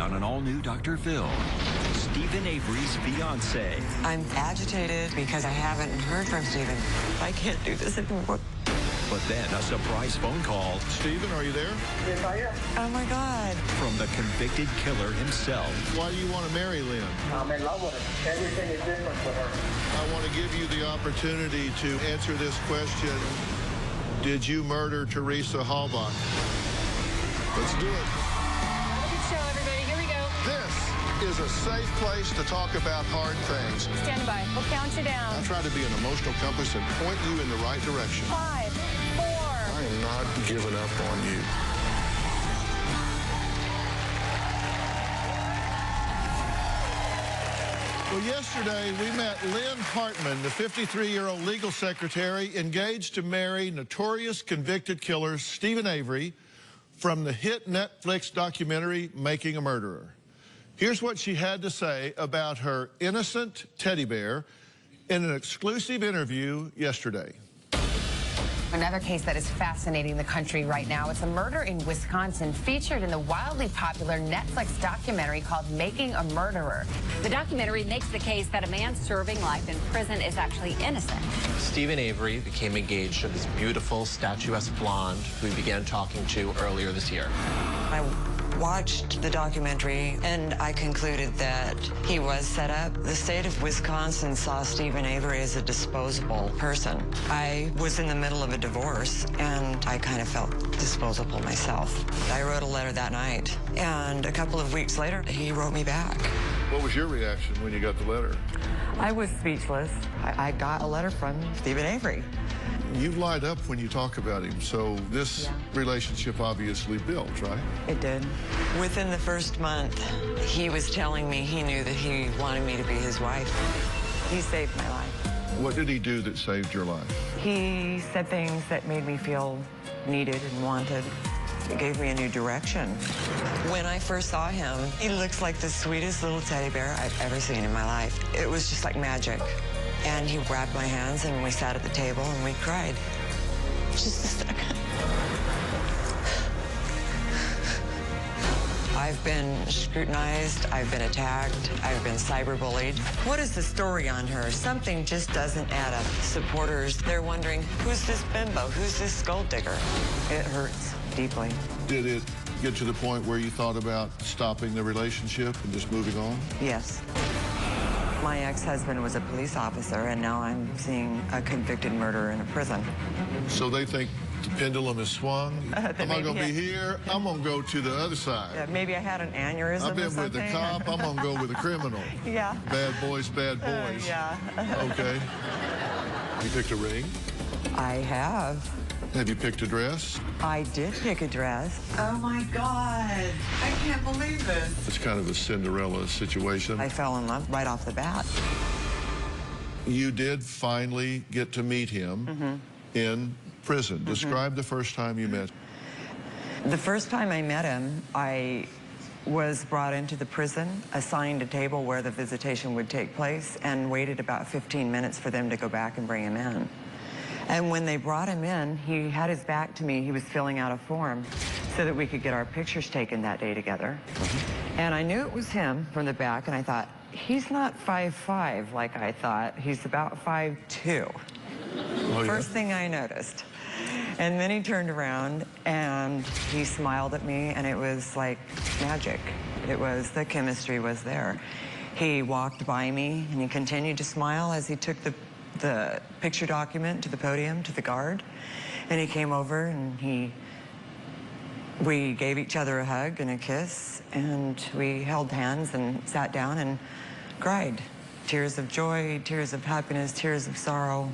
on an all-new Dr. Phil. Stephen Avery's fiancé. I'm agitated because I haven't heard from Stephen. I can't do this anymore. But then a surprise phone call. Stephen, are you there? Yes, I am. Oh, my God. From the convicted killer himself. Why do you want to marry Lynn? I'm in love with her. Everything is different with her. I want to give you the opportunity to answer this question. Did you murder Teresa Halbach? Let's do it. Good show, everybody. Here we go. This is a safe place to talk about hard things. Stand by. We'll count you down. I try to be an emotional compass and point you in the right direction. 5, 4. I am not giving up on you. Well, yesterday we met Lynn Hartman, the 53-year-old legal secretary engaged to marry notorious convicted killer Stephen Avery from the hit Netflix documentary Making a Murderer. Here's what she had to say about her innocent teddy bear in an exclusive interview yesterday. Another case that is fascinating the country right now. It's a murder in Wisconsin featured in the wildly popular Netflix documentary called Making a Murderer. The documentary makes the case that a man serving life in prison is actually innocent. Stephen Avery became engaged to this beautiful, statuesque blonde who he began talking to earlier this year. I watched the documentary, and I concluded that he was set up. The state of Wisconsin saw Stephen Avery as a disposable person. I was in the middle of a divorce, and I kind of felt disposable myself. I wrote a letter that night, and a couple of weeks later, he wrote me back. What was your reaction when you got the letter? I was speechless. I got a letter from Stephen Avery. You light up when you talk about him, so this relationship obviously built, right? It did. Within the first month, he was telling me he knew that he wanted me to be his wife. He saved my life. What did he do that saved your life? He said things that made me feel needed and wanted. It gave me a new direction. When I first saw him, he looks like the sweetest little teddy bear I've ever seen in my life. It was just like magic. And he grabbed my hands, and we sat at the table, and we cried. Just a second. I've been scrutinized, I've been attacked, I've been cyberbullied. What is the story on her? Something just doesn't add up. Supporters, they're wondering, who's this bimbo? Who's this skull digger? It hurts deeply. Did it get to the point where you thought about stopping the relationship and just moving on? Yes. My ex-husband was a police officer, and now I'm seeing a convicted murderer in a prison. So they think the pendulum is swung. I'm not going to be here. I'm going to go to the other side. Yeah, maybe I had an aneurysm I've been or something. with the cop. I'm going to go with the criminal. Yeah. Bad boys, bad boys. Yeah. Okay. You picked a ring? I have. Have you picked a dress? I did pick a dress. Oh, my God. I can't believe this. It's kind of a Cinderella situation. I fell in love right off the bat. You did finally get to meet him in prison. Describe the first time you met. The first time I met him, I was brought into the prison, assigned a table where the visitation would take place, and waited about 15 minutes for them to go back and bring him in. And when they brought him in, he had his back to me. He was filling out a form so that we could get our pictures taken that day together. And I knew it was him from the back, and I thought, he's not 5'5" like I thought. He's about 5'2". First thing I noticed. And then he turned around, and he smiled at me, and it was like magic. It was, the chemistry was there. He walked by me, and he continued to smile as he took the picture document to the podium, to the guard. And he came over, and we gave each other a hug and a kiss, and we held hands and sat down and cried. Tears of joy, tears of happiness, tears of sorrow.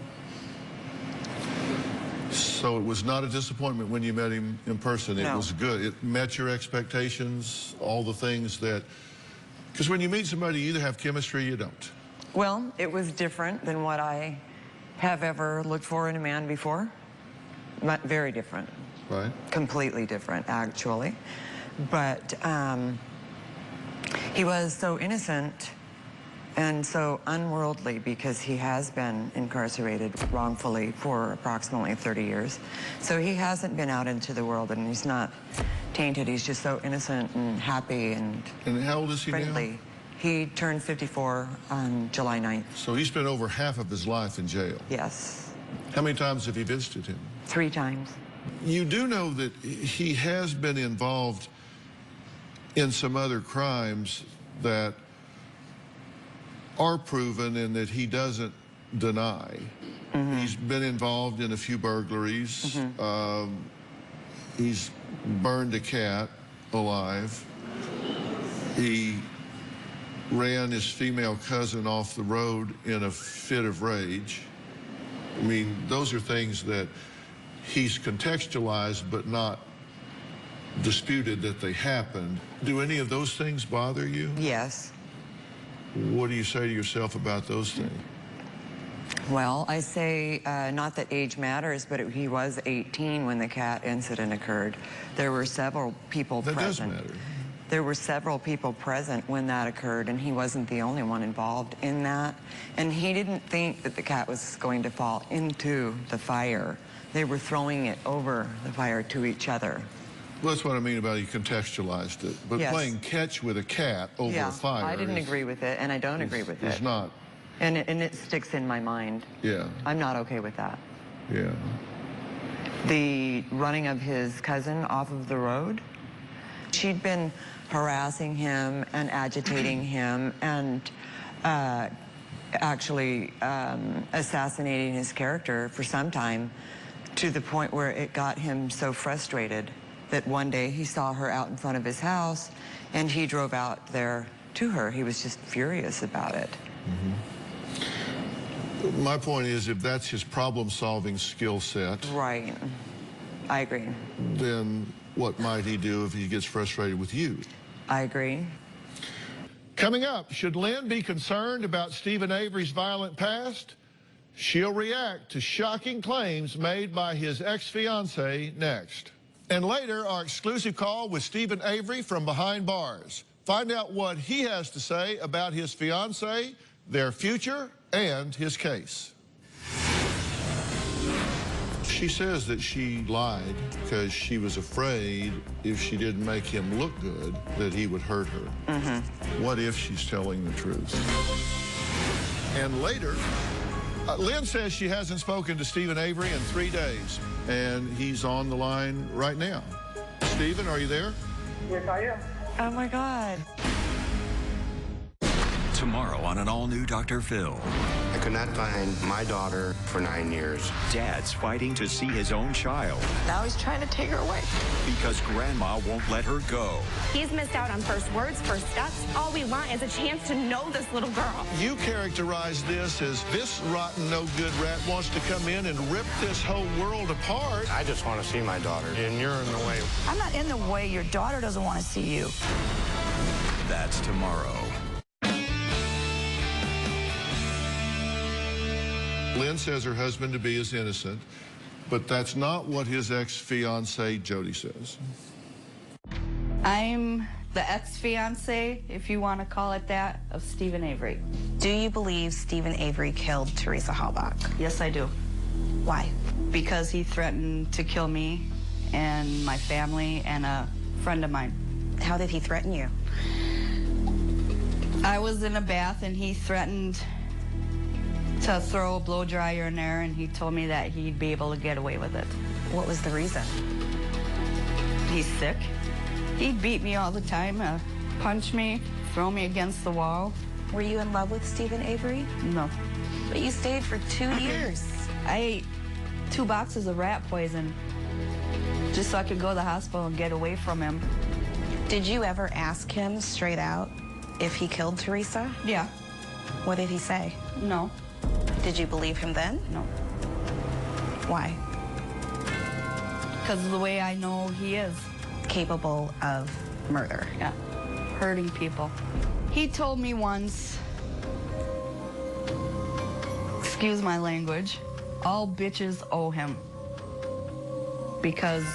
So it was not a disappointment when you met him in person. No. It was good. It met your expectations, all the things that... Because when you meet somebody, you either have chemistry or you don't. Well, it was different than what I have ever looked for in a man before. Very different. Right. Completely different, actually. But he was so innocent and so unworldly because he has been incarcerated wrongfully for approximately 30 years. So he hasn't been out into the world, and he's not tainted. He's just so innocent and happy and how old is he friendly. now? He turned 54 on July 9th. So he spent over half of his life in jail. Yes. How many times have you visited him? 3 times. You do know that he has been involved in some other crimes that are proven and that he doesn't deny. Mm-hmm. He's been involved in a few burglaries. Mm-hmm. He's burned a cat alive. He ran his female cousin off the road in a fit of rage. I mean, those are things that he's contextualized but not disputed that they happened. Do any of those things bother you? Yes. What do you say to yourself about those things? Well, I say not that age matters, but he was 18 when the cat incident occurred. There were several people present. That does matter. There were several people present when that occurred, and he wasn't the only one involved in that. And he didn't think that the cat was going to fall into the fire. They were throwing it over the fire to each other. Well, that's what I mean about he contextualized it. But yes, playing catch with a cat over a fire. I didn't agree with it, and I don't agree with it. It's not. And it sticks in my mind. Yeah. I'm not okay with that. Yeah. The running of his cousin off of the road, she'd been harassing him and agitating him and actually assassinating his character for some time, to the point where it got him so frustrated that one day he saw her out in front of his house and he drove out there to her. He was just furious about it. Mm-hmm. My point is, if that's his problem-solving skill set... Right. I agree. Then what might he do if he gets frustrated with you? I agree. Coming up, should Lynn be concerned about Stephen Avery's violent past? She'll react to shocking claims made by his ex-fiancée next. And later, our exclusive call with Stephen Avery from behind bars. Find out what he has to say about his fiancée, their future, and his case. She says that she lied because she was afraid if she didn't make him look good that he would hurt her. Mm-hmm. What if she's telling the truth? And later, Lynn says she hasn't spoken to Stephen Avery in 3 days, and he's on the line right now. Stephen, are you there? Yes, I am. Oh, my God. Tomorrow on an all-new Dr. Phil. I could not find my daughter for 9 years. Dad's fighting to see his own child. Now he's trying to take her away. Because Grandma won't let her go. He's missed out on first words, first steps. All we want is a chance to know this little girl. You characterize this as this rotten, no-good rat wants to come in and rip this whole world apart. I just want to see my daughter, and you're in the way. I'm not in the way. Your daughter doesn't want to see you. That's tomorrow. Lynn says her husband-to-be is innocent, but that's not what his ex-fiancée, Jody, says. I'm the ex-fiancée, if you want to call it that, of Stephen Avery. Do you believe Stephen Avery killed Teresa Halbach? Yes, I do. Why? Because he threatened to kill me and my family and a friend of mine. How did he threaten you? I was in a bath and he threatened to throw a blow dryer in there, and he told me that he'd be able to get away with it. What was the reason? He's sick. He'd beat me all the time, punch me, throw me against the wall. Were you in love with Stephen Avery? No. But you stayed for 2 years. I ate 2 boxes of rat poison just so I could go to the hospital and get away from him. Did you ever ask him straight out if he killed Teresa? Yeah. What did he say? No. Did you believe him then? No. Why? Because of the way I know he is. Capable of murder. Yeah. Hurting people. He told me once, excuse my language, all bitches owe him. Because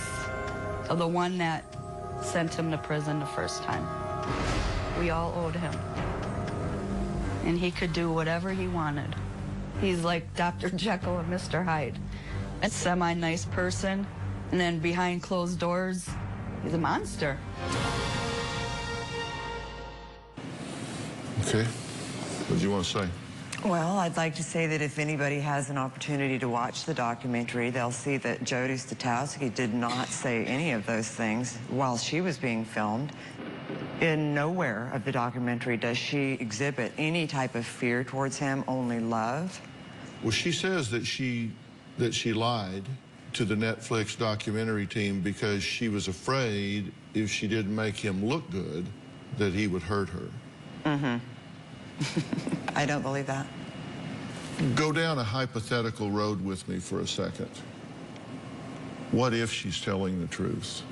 of the one that sent him to prison the first time. We all owed him. And he could do whatever he wanted. He's like Dr. Jekyll and Mr. Hyde. A semi-nice person, and then behind closed doors, He's a monster. Okay. What do you want to say? Well, I'd like to say that if anybody has an opportunity to watch the documentary, they'll see that Jody Statowski did not say any of those things while she was being filmed. In nowhere of the documentary does she exhibit any type of fear towards him, only love. Well, she says that she lied to the Netflix documentary team because she was afraid if she didn't make him look good that he would hurt her. Mm-hmm. I don't believe that. Go down a hypothetical road with me for a second. What if she's telling the truth?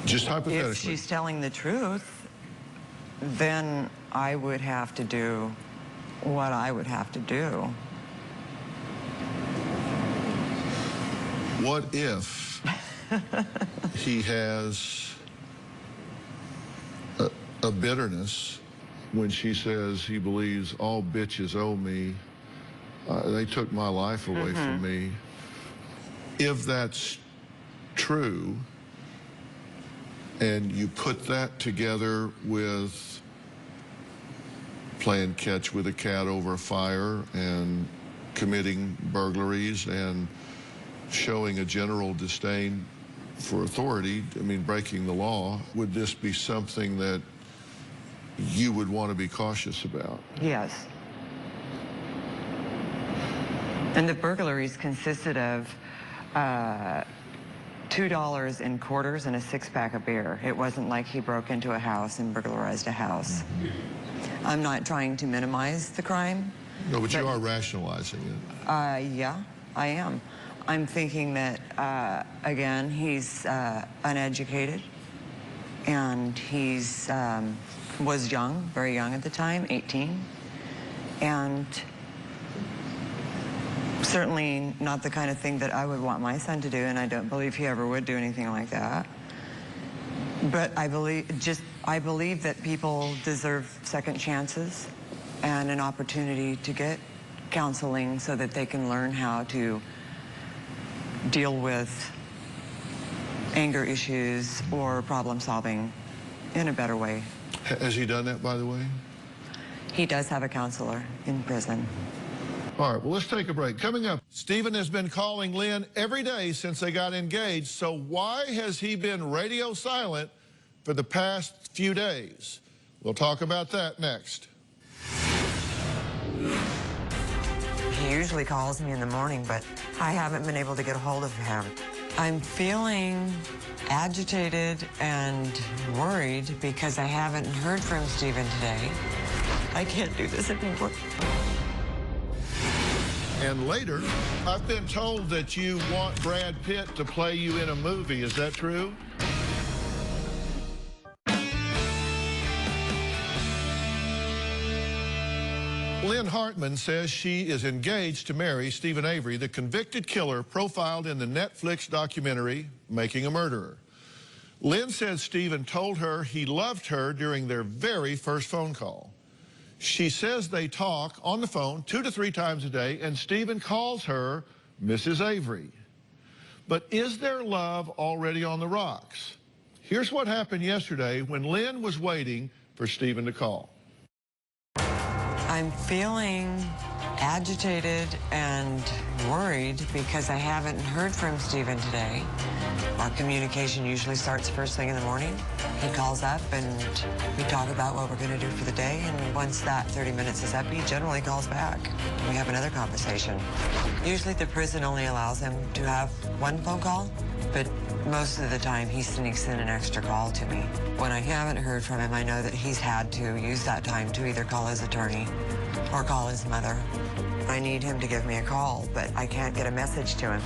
Just hypothetically. If she's telling the truth, then I would have to do what I would have to do. What if he has a bitterness when she says he believes all bitches owe me, they took my life away from me? If that's true, and you put that together with playing catch with a cat over a fire and committing burglaries and showing a general disdain for authority, I mean, breaking the law, would this be something that you would want to be cautious about? Yes. And the burglaries consisted of $2 in quarters and a six-pack of beer. It wasn't like he broke into a house and burglarized a house. I'm not trying to minimize the crime. No, but you are rationalizing it. Yeah, I am. I'm thinking that, again, he's uneducated, and he's was young, very young at the time, 18, and certainly not the kind of thing that I would want my son to do, and I don't believe he ever would do anything like that. But I believe that people deserve second chances and an opportunity to get counseling so that they can learn how to deal with anger issues or problem solving in a better way. Has he done that, by the way? He does have a counselor in prison. All right, well, let's take a break. Coming up, Stephen has been calling Lynn every day since they got engaged, so why has he been radio silent for the past few days? We'll talk about that next. He usually calls me in the morning, but I haven't been able to get a hold of him. I'm feeling agitated and worried because I haven't heard from Stephen today. I can't do this anymore. And later, I've been told that you want Brad Pitt to play you in a movie. Is that true? Lynn Hartman says she is engaged to marry Stephen Avery, the convicted killer profiled in the Netflix documentary, Making a Murderer. Lynn says Stephen told her he loved her during their very first phone call. She says they talk on the phone 2 to 3 times a day, and Stephen calls her Mrs. Avery. But is their love already on the rocks? Here's what happened yesterday when Lynn was waiting for Stephen to call. I'm feeling agitated and worried because I haven't heard from Stephen today. Our communication usually starts first thing in the morning. He calls up and we talk about what we're going to do for the day, and once that 30 minutes is up, he generally calls back. We have another conversation. Usually the prison only allows him to have one phone call, but most of the time he sneaks in an extra call to me. When I haven't heard from him, I know that he's had to use that time to either call his attorney or call his mother. I need him to give me a call, but I can't get a message to him.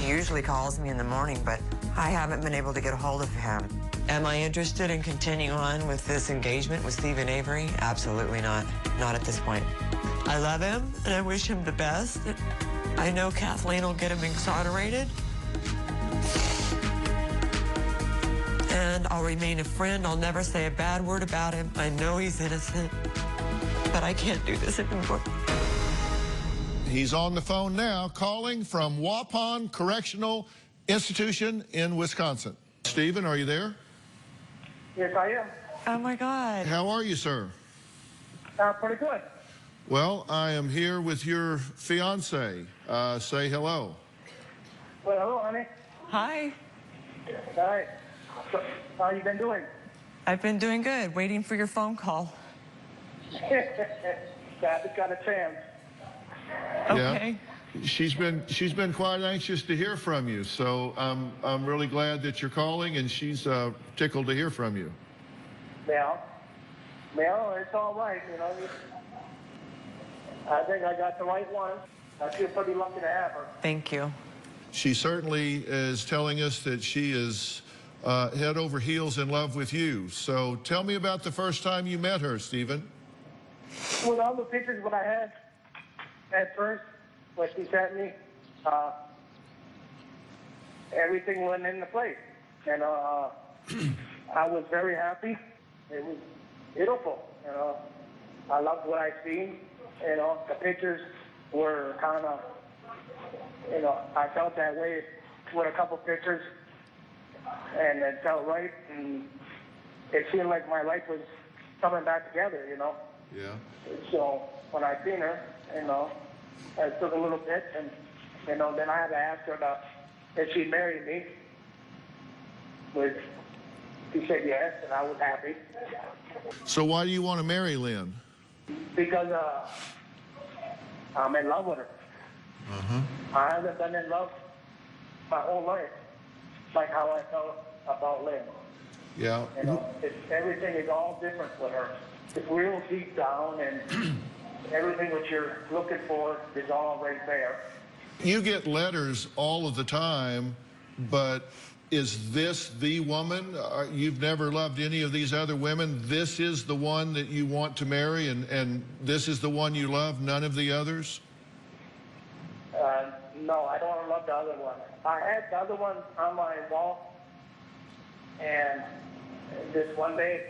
He usually calls me in the morning, but I haven't been able to get a hold of him. Am I interested in continuing on with this engagement with Stephen Avery? Absolutely not. Not at this point. I love him, and I wish him the best. I know Kathleen will get him exonerated. And I'll remain a friend. I'll never say a bad word about him. I know he's innocent, but I can't do this anymore. He's on the phone now, calling from Waupun Correctional Institution in Wisconsin. Stephen, are you there? Yes, I am. Oh my God. How are you, sir? Pretty good. Well, I am here with your fiance. Say hello. Well, hello, honey. Hi. All right. So, how you been doing? I've been doing good, waiting for your phone call. got a chance. Okay. Yeah. She's been quite anxious to hear from you, so I'm really glad that you're calling, and she's tickled to hear from you. Well, it's all right, you know. I think I got the right one. I feel pretty lucky to have her. Thank you. She certainly is telling us that she is head over heels in love with you. So tell me about the first time you met her, Stephen. With all the pictures that I had at first, what she sent me, everything went into place. And I was very happy. It was beautiful. You know, I loved what I seen. You know, the pictures were kind of, you know, I felt that way with a couple pictures, and it felt right, and it seemed like my life was coming back together, you know. Yeah. So when I seen her, you know, it took a little bit, and, you know, then I had to ask her if she'd marry me, which she said yes, and I was happy. So why do you want to marry Lynn? Because I'm in love with her. I haven't been in love my whole life, like how I felt about Lynn. Yeah. You know, everything is all different with her. It's real deep down, and everything that you're looking for is all right there. You get letters all of the time, but is this the woman? You've never loved any of these other women. This is the one that you want to marry, and this is the one you love, none of the others? No, I don't love the other one. I had the other one on my wall, and this one day,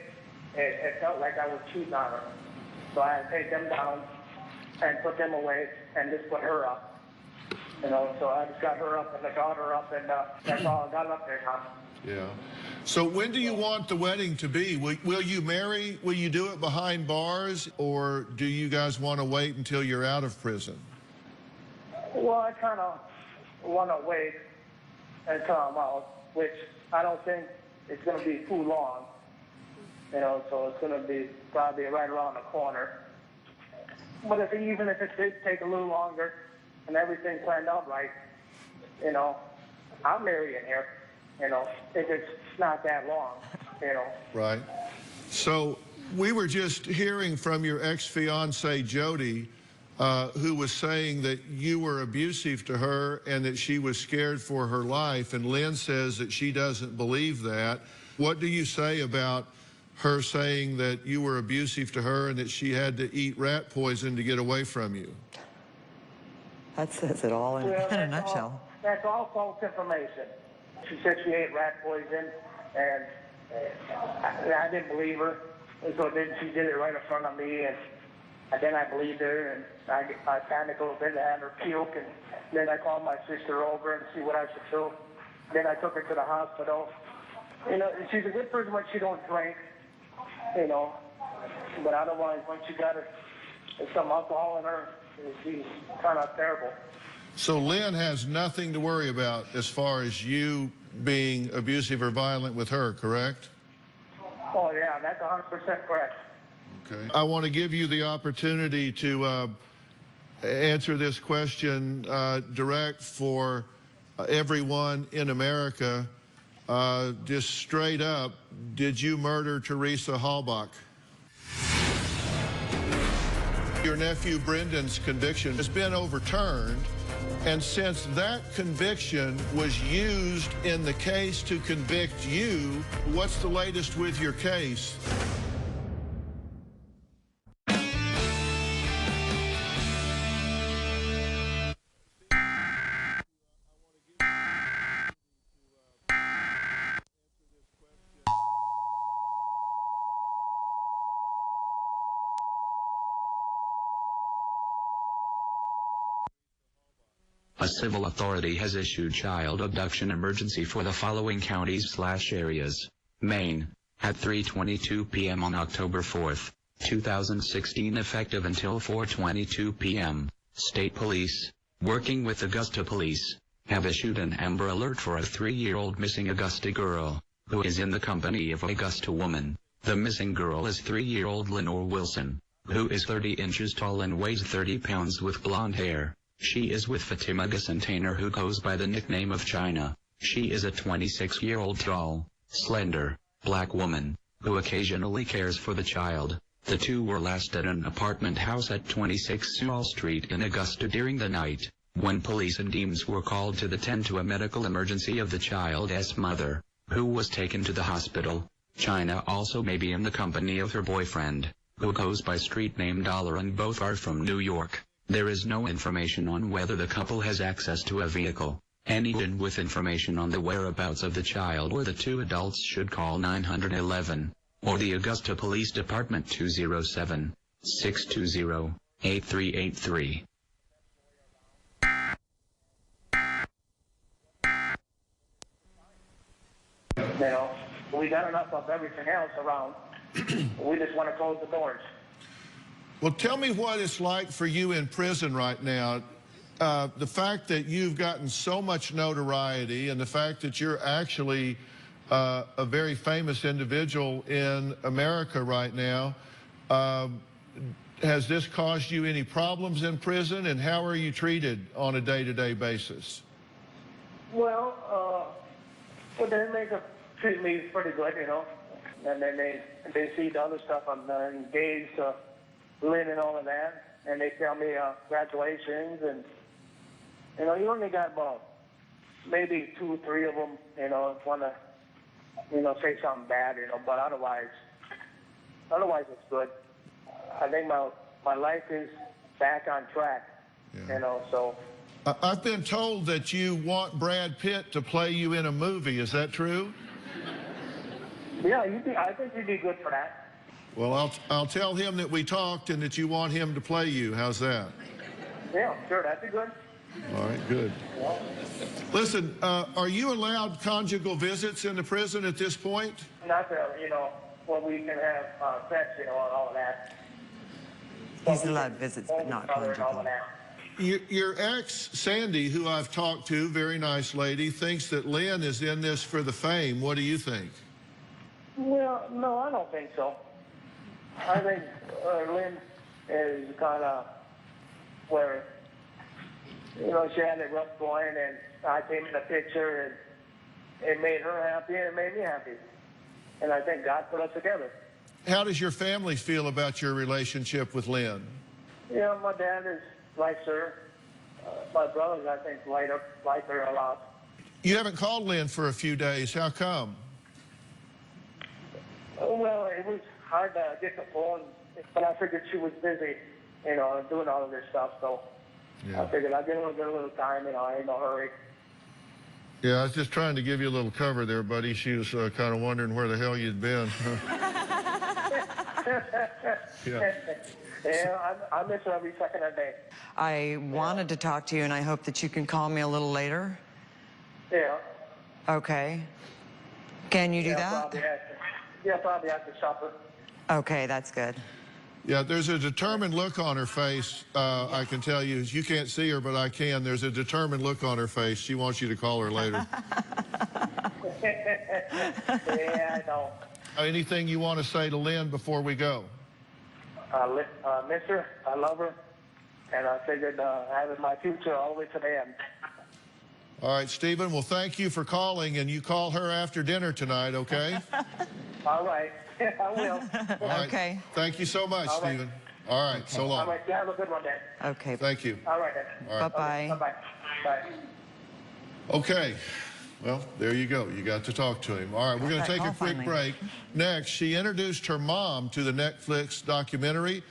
it felt like I was cheating on her. So I had to take them down and put them away and just put her up. You know, so I just got her up and the daughter up, and that's all I got up there now. Yeah. So when do you want the wedding to be? Will you marry? Will you do it behind bars, or do you guys want to wait until you're out of prison? Well, I kind of want to wait until I'm out, which I don't think it's going to be too long. You know, so it's going to be probably right around the corner. But even if it did take a little longer and everything planned out right, you know, I'll marry in here, you know, if it's not that long, you know. Right. So we were just hearing from your ex-fiance, Jody, who was saying that you were abusive to her and that she was scared for her life. And Lynn says that she doesn't believe that. What do you say about her saying that you were abusive to her and that she had to eat rat poison to get away from you? That says it all in a nutshell. That's all false information. She said she ate rat poison, and I didn't believe her. So then she did it right in front of me, and then I believed her, and I panicked a little bit and had her puke, and then I called my sister over and see what I should do. Then I took her to the hospital. You know, she's a good person when she don't drink, you know, but otherwise when she got some alcohol in her, she's kind of terrible. So Lynn has nothing to worry about as far as you being abusive or violent with her, correct? Oh, yeah, that's 100% correct. Okay. I want to give you the opportunity to answer this question direct for everyone in America. Just straight up, did you murder Teresa Halbach? Your nephew Brendan's conviction has been overturned, and since that conviction was used in the case to convict you, what's the latest with your case? A civil authority has issued child abduction emergency for the following counties/areas. Maine, at 3:22 p.m. on October 4th, 2016, effective until 4:22 p.m. State Police, working with Augusta Police, have issued an Amber Alert for a 3-year-old missing Augusta girl, who is in the company of Augusta woman. The missing girl is 3-year-old Lenore Wilson, who is 30 inches tall and weighs 30 pounds with blonde hair. She is with Fatima Gassantainer, who goes by the nickname of China. She is a 26-year-old tall, slender, black woman, who occasionally cares for the child. The two were last at an apartment house at 26 Sewell Street in Augusta during the night, when police and EMS were called to attend to a medical emergency of the child's mother, who was taken to the hospital. China also may be in the company of her boyfriend, who goes by street name Dollar, and both are from New York. There is no information on whether the couple has access to a vehicle. Anyone with information on the whereabouts of the child or the two adults should call 911, or the Augusta Police Department 207-620-8383. We got enough of everything else around. We just want to close the doors. Well, tell me what it's like for you in prison right now. The fact that you've gotten so much notoriety and the fact that you're actually a very famous individual in America right now, has this caused you any problems in prison, and how are you treated on a day-to-day basis? Well, they treat me pretty good, you know, and then they see the other stuff I'm engaged to Lynn and all of that, and they tell me congratulations, and you know, you only got about maybe 2 or 3 of them, you know, want to, you know, say something bad, you know, but otherwise it's good. I think my life is back on track, you know, so. I've been told that you want Brad Pitt to play you in a movie. Is that true? Yeah, I think you'd be good for that. Well, I'll tell him that we talked and that you want him to play you. How's that? Yeah, sure, that'd be good. All right, good. Yeah. Listen, are you allowed conjugal visits in the prison at this point? Not that, you know, well, we can have sex, you know, and all of that. He's allowed visits, but not conjugal. Your ex, Sandy, who I've talked to, very nice lady, thinks that Lynn is in this for the fame. What do you think? Well, no, I don't think so. I think Lynn is kind of where, you know, she had it rough going, and I came in the picture, and it made her happy, and it made me happy. And I think God put us together. How does your family feel about your relationship with Lynn? Yeah, my dad likes her. My brothers, I think, like her a lot. You haven't called Lynn for a few days. How come? Well, it was hard to get the phone, but I figured she was busy, you know, doing all of this stuff, so yeah. I figured I'd give her a little time, you know, I ain't no hurry. Yeah, I was just trying to give you a little cover there, buddy. She was kind of wondering where the hell you'd been. Yeah, I miss her every second of the day. I wanted to talk to you, and I hope that you can call me a little later. Yeah. Okay. Can you do that? Probably after supper. Okay, that's good. Yeah, there's a determined look on her face, I can tell you. You can't see her, but I can. There's a determined look on her face. She wants you to call her later. Yeah, I know. Anything you want to say to Lynn before we go? Miss her, I love her, and I figured having my future all the way to the end. All right, Stephen, well, thank you for calling, and you call her after dinner tonight, okay? All right. I will. All right. Okay. Thank you so much, Stephen. All right, so long. All right, have a good one, then. Okay. Thank you. All right, then. All right. Bye-bye. Bye-bye. Bye. Okay. Well, there you go. You got to talk to him. All right, we're going to take a quick break. Next, she introduced her mom to the Netflix documentary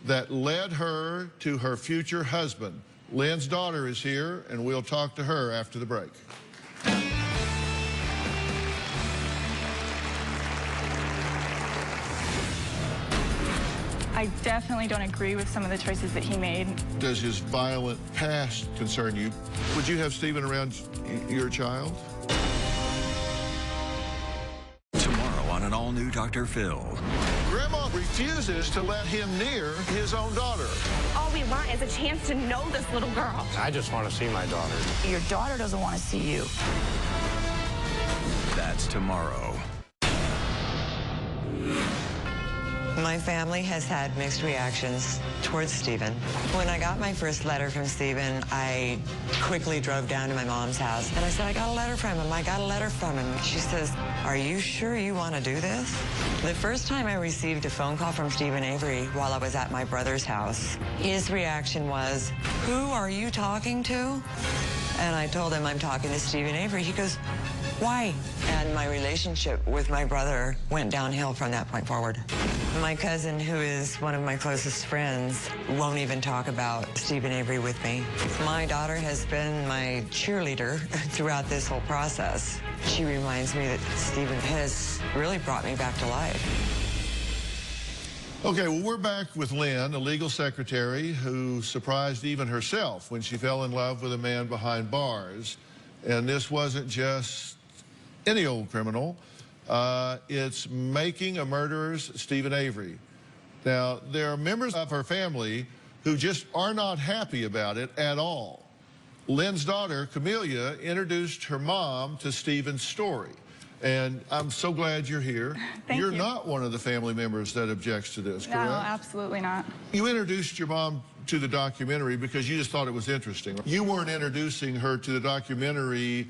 that led her to her future husband. Lynn's daughter is here, and we'll talk to her after the break. I definitely don't agree with some of the choices that he made. Does his violent past concern you? Would you have Stephen around your child? Tomorrow on an all-new Dr. Phil. Grandma refuses to let him near his own daughter. All we want is a chance to know this little girl. I just want to see my daughter. Your daughter doesn't want to see you. That's tomorrow. My family has had mixed reactions towards Stephen. When I got my first letter from Stephen, I quickly drove down to my mom's house and I said, I got a letter from him. I got a letter from him. She says, are you sure you want to do this? The first time I received a phone call from Stephen Avery while I was at my brother's house, his reaction was, who are you talking to? And I told him I'm talking to Stephen Avery. He goes, why? And my relationship with my brother went downhill from that point forward. My cousin, who is one of my closest friends, won't even talk about Stephen Avery with me. My daughter has been my cheerleader throughout this whole process. She reminds me that Stephen has really brought me back to life. Okay, well, we're back with Lynn, a legal secretary who surprised even herself when she fell in love with a man behind bars. And this wasn't just any old criminal. It's making a murderer's Stephen Avery. Now, there are members of her family who just are not happy about it at all. Lynn's daughter, Camelia, introduced her mom to Stephen's story. And I'm so glad you're here. You're not one of the family members that objects to this, correct? No, absolutely not. You introduced your mom to the documentary because you just thought it was interesting. You weren't introducing her to the documentary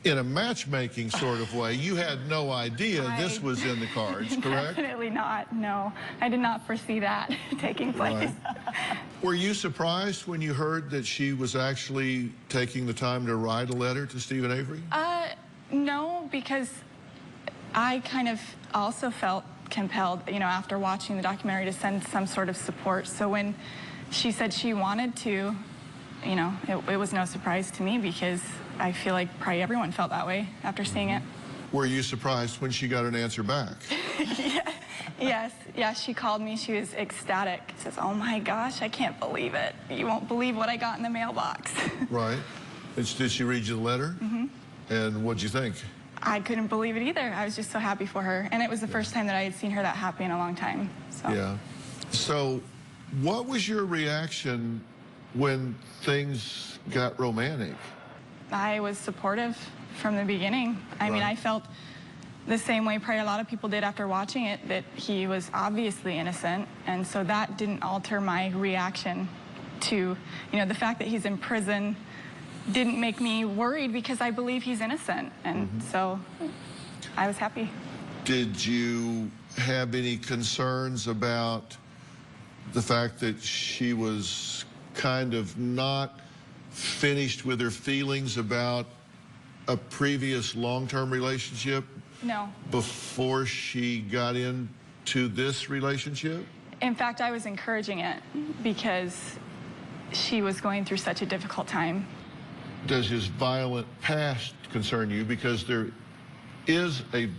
in a matchmaking sort of way. You had no idea this was in the cards, correct? Definitely not, no. I did not foresee that taking place. Right. Were you surprised when you heard that she was actually taking the time to write a letter to Stephen Avery? No, because I kind of also felt compelled, you know, after watching the documentary to send some sort of support. So when she said she wanted to, you know, it was no surprise to me because I feel like probably everyone felt that way after seeing it. Were you surprised when she got an answer back? Yes, she called me. She was ecstatic. She says, oh my gosh, I can't believe it. You won't believe what I got in the mailbox. Right. And did she read you the letter? Mm-hmm. And what'd you think? I couldn't believe it either. I was just so happy for her. And it was the first time that I had seen her that happy in a long time. So. Yeah. So what was your reaction when things got romantic? I was supportive from the beginning. I mean, I felt the same way probably a lot of people did after watching it, that he was obviously innocent. And so that didn't alter my reaction to, you know, the fact that he's in prison didn't make me worried because I believe he's innocent. And so I was happy. Did you have any concerns about the fact that she was kind of not finished with her feelings about a previous long-term relationship? No. Before she got into this relationship? In fact, I was encouraging it because she was going through such a difficult time. Does his violent past concern you? Because there is a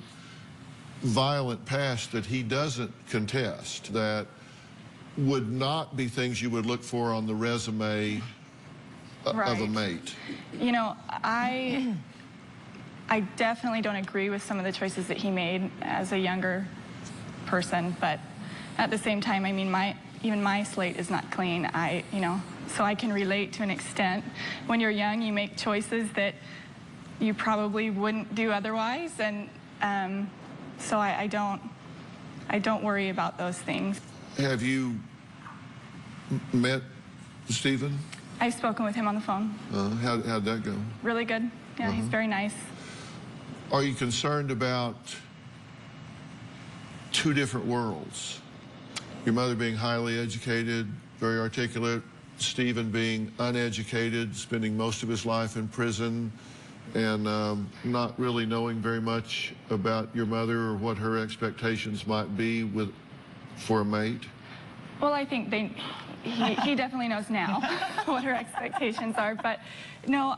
violent past that he doesn't contest that would not be things you would look for on the resume of a mate. You know, I definitely don't agree with some of the choices that he made as a younger person, but at the same time, I mean, even my slate is not clean. You know, so I can relate to an extent. When you're young, you make choices that you probably wouldn't do otherwise, and so I don't worry about those things. Have you met Stephen? I've spoken with him on the phone. How'd that go? Really good. Yeah, he's very nice. Are you concerned about two different worlds? Your mother being highly educated, very articulate, Stephen being uneducated, spending most of his life in prison, and not really knowing very much about your mother or what her expectations might be for a mate? Well, I think he definitely knows now what her expectations are, but no,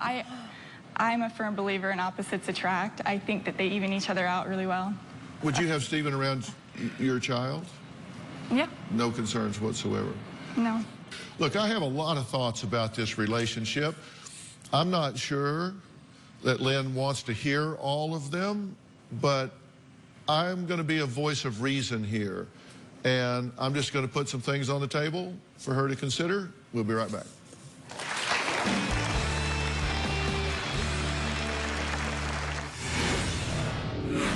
I'm a firm believer in opposites attract. I think that they even each other out really well. Would you have Stephen around your child? Yeah. No concerns whatsoever? No. Look, I have a lot of thoughts about this relationship. I'm not sure that Lynn wants to hear all of them, but I'm going to be a voice of reason here. And I'm just going to put some things on the table for her to consider. We'll be right back.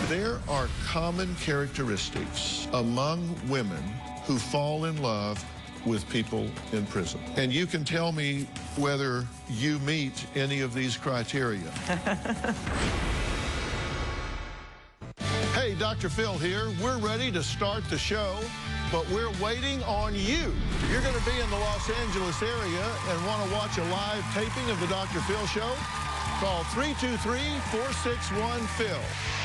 There are common characteristics among women who fall in love with people in prison. And you can tell me whether you meet any of these criteria. Hey, Dr. Phil here. We're ready to start the show, but we're waiting on you. You're going to be in the Los Angeles area and want to watch a live taping of the Dr. Phil show? Call 323-461-PHIL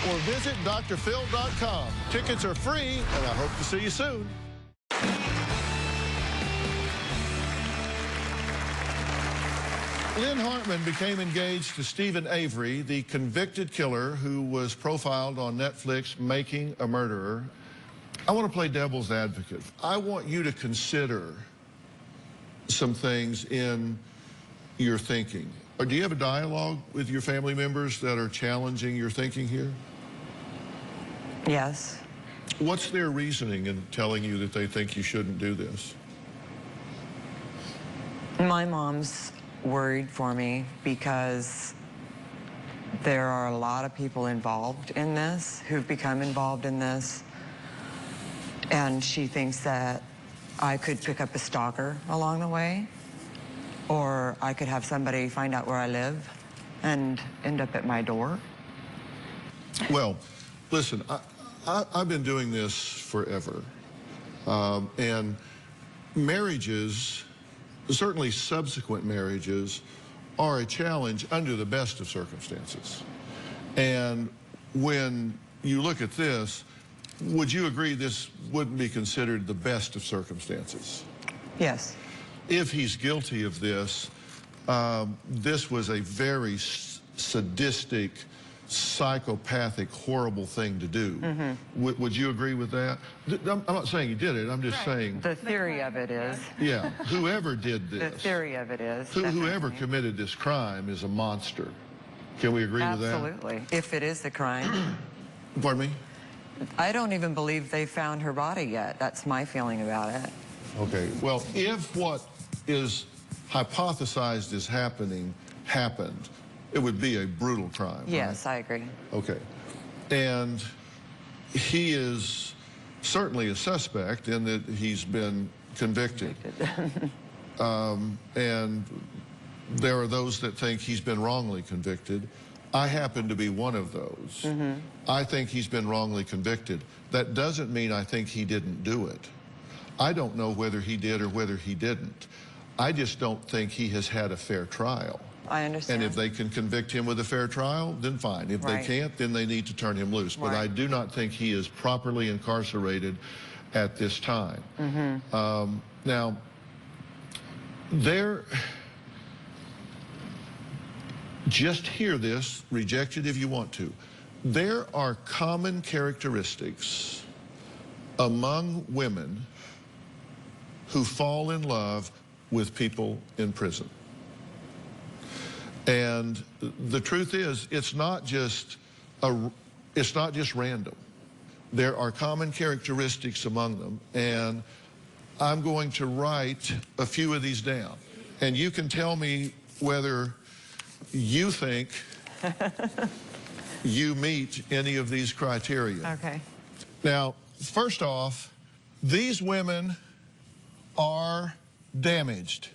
or visit drphil.com. Tickets are free, and I hope to see you soon. Lynn Hartman became engaged to Stephen Avery, the convicted killer who was profiled on Netflix, Making a Murderer. I want to play devil's advocate. I want you to consider some things in your thinking. Or do you have a dialogue with your family members that are challenging your thinking here? Yes. What's their reasoning in telling you that they think you shouldn't do this? My mom's worried for me because there are a lot of people involved in this, who've become involved in this, and she thinks that I could pick up a stalker along the way, or I could have somebody find out where I live and end up at my door. Well, listen, I've been doing this forever, and marriages, certainly subsequent marriages, are a challenge under the best of circumstances. And when you look at this, would you agree this wouldn't be considered the best of circumstances? Yes. If he's guilty of this, this was a very sadistic, psychopathic, horrible thing to do. Mm-hmm. Would you agree with that? I'm not saying he did it, I'm just saying... The theory of it is... Yeah, whoever did this... The theory of it is... Whoever committed this crime is a monster. Can we agree with that? Absolutely. If it is the crime. Pardon me? I don't even believe they found her body yet. That's my feeling about it. Okay, well, if what is hypothesized is happened, it would be a brutal crime. Yes, right? I agree. Okay. And he is certainly a suspect in that he's been convicted. And there are those that think he's been wrongly convicted. I happen to be one of those. Mm-hmm. I think he's been wrongly convicted. That doesn't mean I think he didn't do it. I don't know whether he did or whether he didn't. I just don't think he has had a fair trial. I understand. And if they can convict him with a fair trial, then fine. If they can't, then they need to turn him loose. But I do not think he is properly incarcerated at this time. Mm-hmm. Now, just hear this, reject it if you want to. There are common characteristics among women who fall in love with people in prison. And the truth is, it's not just random. There are common characteristics among them, and I'm going to write a few of these down. And you can tell me whether you think you meet any of these criteria. Okay. Now, first off, these women are damaged.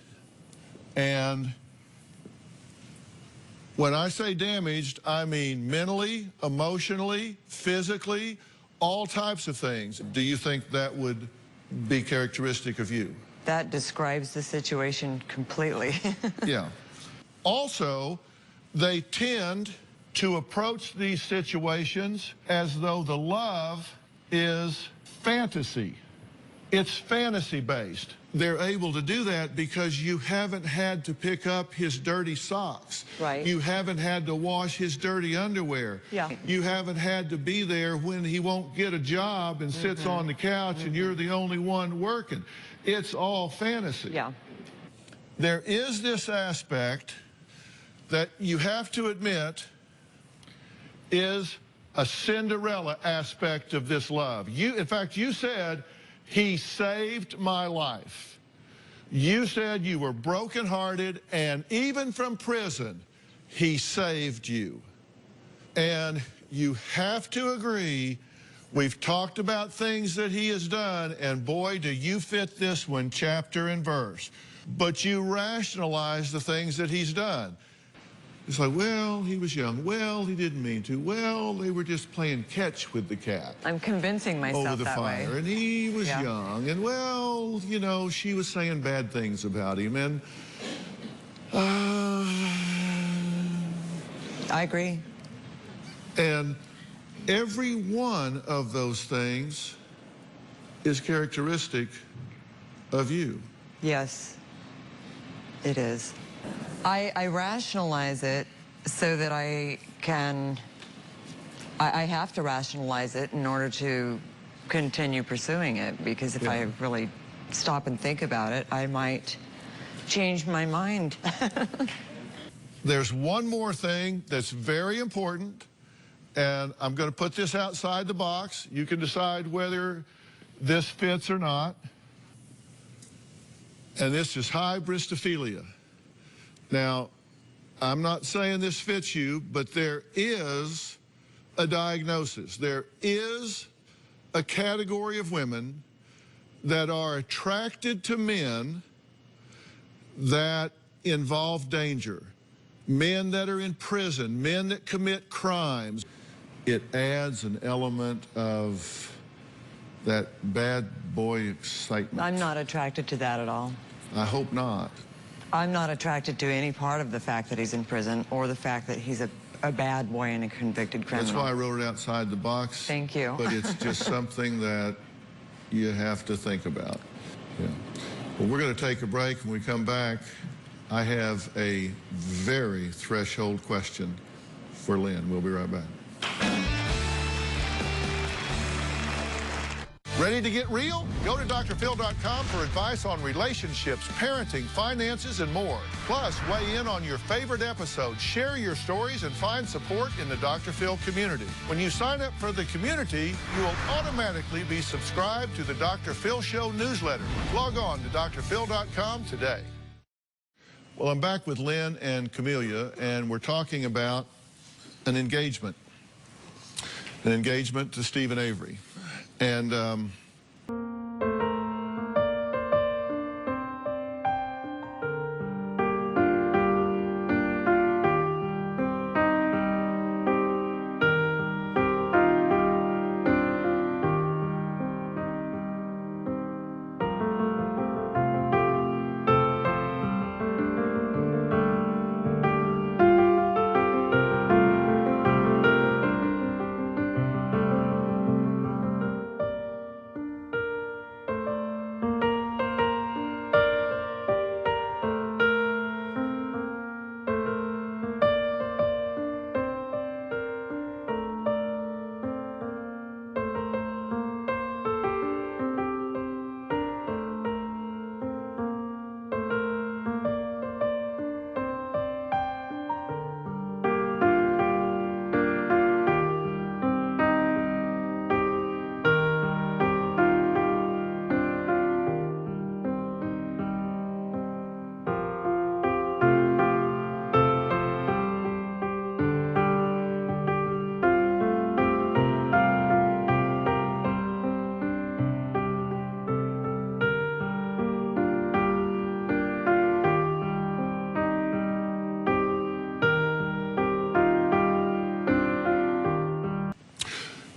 And when I say damaged, I mean mentally, emotionally, physically, all types of things. Do you think that would be characteristic of you? That describes the situation completely. Yeah. Also, they tend to approach these situations as though the love is fantasy. It's fantasy-based. They're able to do that because you haven't had to pick up his dirty socks. Right. You haven't had to wash his dirty underwear. Yeah. You haven't had to be there when he won't get a job and sits on the couch and you're the only one working. It's all fantasy. Yeah. There is this aspect that you have to admit is a Cinderella aspect of this love. In fact, you said, he saved my life. You said you were brokenhearted, and even from prison, he saved you. And you have to agree, we've talked about things that he has done, and boy, do you fit this one chapter and verse. But you rationalize the things that he's done. It's like, well, he was young. Well, he didn't mean to. Well, they were just playing catch with the cat. I'm convincing myself over the that fire, way. and he was young, and well, you know, she was saying bad things about him, and I agree. And every one of those things is characteristic of you. Yes, it is. I rationalize it so that I have to rationalize it in order to continue pursuing it, because if I really stop and think about it, I might change my mind. There's one more thing that's very important, and I'm going to put this outside the box. You can decide whether this fits or not. And this is hybristophilia. Now, I'm not saying this fits you, but there is a diagnosis. There is a category of women that are attracted to men that involve danger. Men that are in prison, men that commit crimes. It adds an element of that bad boy excitement. I'm not attracted to that at all. I hope not. I'm not attracted to any part of the fact that he's in prison or the fact that he's a bad boy and a convicted criminal. That's why I wrote it outside the box. Thank you. But it's just something that you have to think about. Yeah. Well, we're going to take a break. When we come back, I have a very threshold question for Lynn. We'll be right back. Ready to get real? Go to drphil.com for advice on relationships, parenting, finances, and more. Plus, weigh in on your favorite episodes, share your stories, and find support in the Dr. Phil community. When you sign up for the community, you will automatically be subscribed to the Dr. Phil Show newsletter. Log on to drphil.com today. Well, I'm back with Lynn and Camelia, and we're talking about an engagement to Stephen Avery. And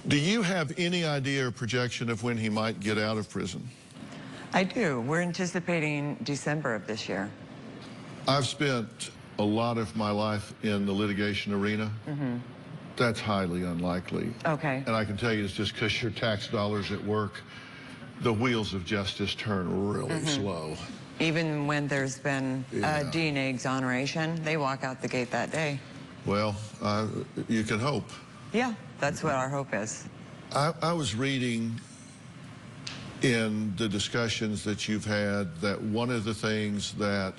do you have any idea or projection of when he might get out of prison? I do. We're anticipating December of this year. I've spent a lot of my life in the litigation arena. Mm-hmm. That's highly unlikely. Okay. And I can tell you it's just because your tax dollars at work, the wheels of justice turn really slow. Even when there's been Yeah. DNA exoneration, they walk out the gate that day. Well, you can hope. Yeah, that's what our hope is. I was reading in the discussions that you've had that one of the things that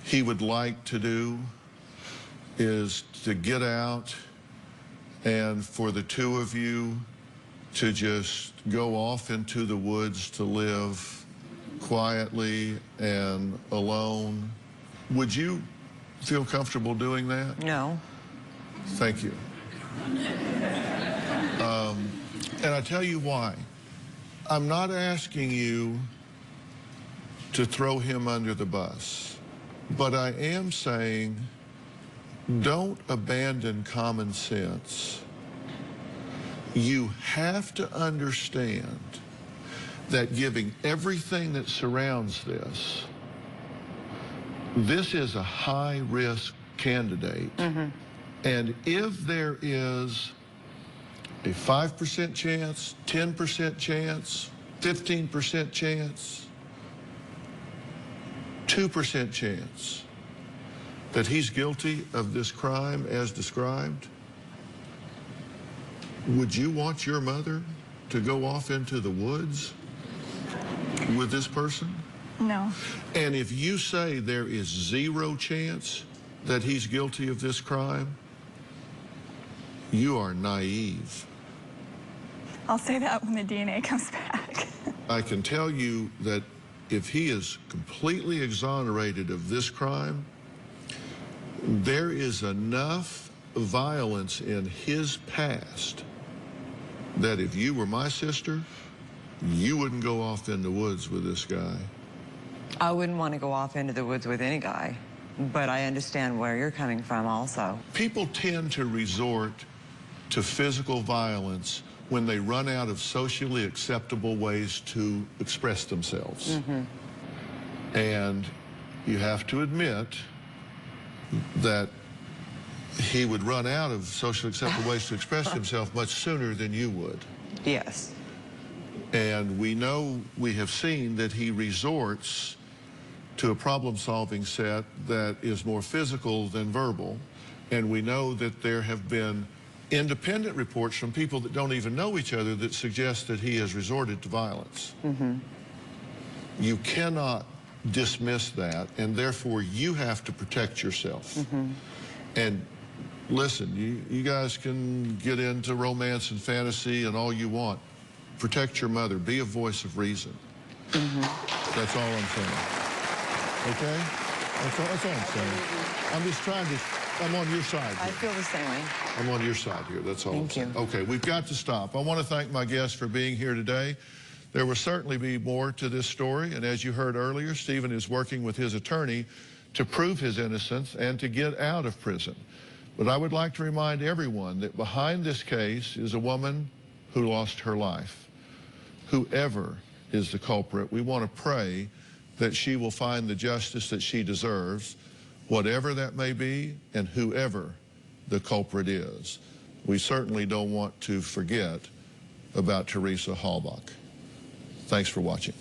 he would like to do is to get out and for the two of you to just go off into the woods to live quietly and alone. Would you feel comfortable doing that? No. Thank you. And I tell you why. I'm not asking you to throw him under the bus, but I am saying don't abandon common sense. You have to understand that giving everything that surrounds this is a high-risk candidate. And if there is a 5% chance, 10% chance, 15% chance, 2% chance that he's guilty of this crime as described, would you want your mother to go off into the woods with this person? No. And if you say there is 0 chance that he's guilty of this crime, you are naive. I'll say that when the DNA comes back. I can tell you that if he is completely exonerated of this crime, there is enough violence in his past that if you were my sister, you wouldn't go off in the woods with this guy. I wouldn't want to go off into the woods with any guy, but I understand where you're coming from also. People tend to resort to physical violence when they run out of socially acceptable ways to express themselves. And you have to admit that he would run out of socially acceptable ways to express himself much sooner than you would. Yes. And we know, we have seen that he resorts to a problem-solving set that is more physical than verbal. And we know that there have been independent reports from people that don't even know each other that suggest that he has resorted to violence. You cannot dismiss that, and therefore you have to protect yourself. And listen, you guys can get into romance and fantasy and all you want. Protect your mother. Be a voice of reason. That's all I'm saying. Okay? That's all I'm saying. I'm just trying to, I'm on your side here. I feel the same way. I'm on your side here, that's all. Thank you. Okay, we've got to stop. I want to thank my guests for being here today. There will certainly be more to this story, and as you heard earlier, Stephen is working with his attorney to prove his innocence and to get out of prison. But I would like to remind everyone that behind this case is a woman who lost her life. Whoever is the culprit, we want to pray that she will find the justice that she deserves, whatever that may be, and whoever the culprit is. We certainly don't want to forget about Teresa Halbach. Thanks for watching.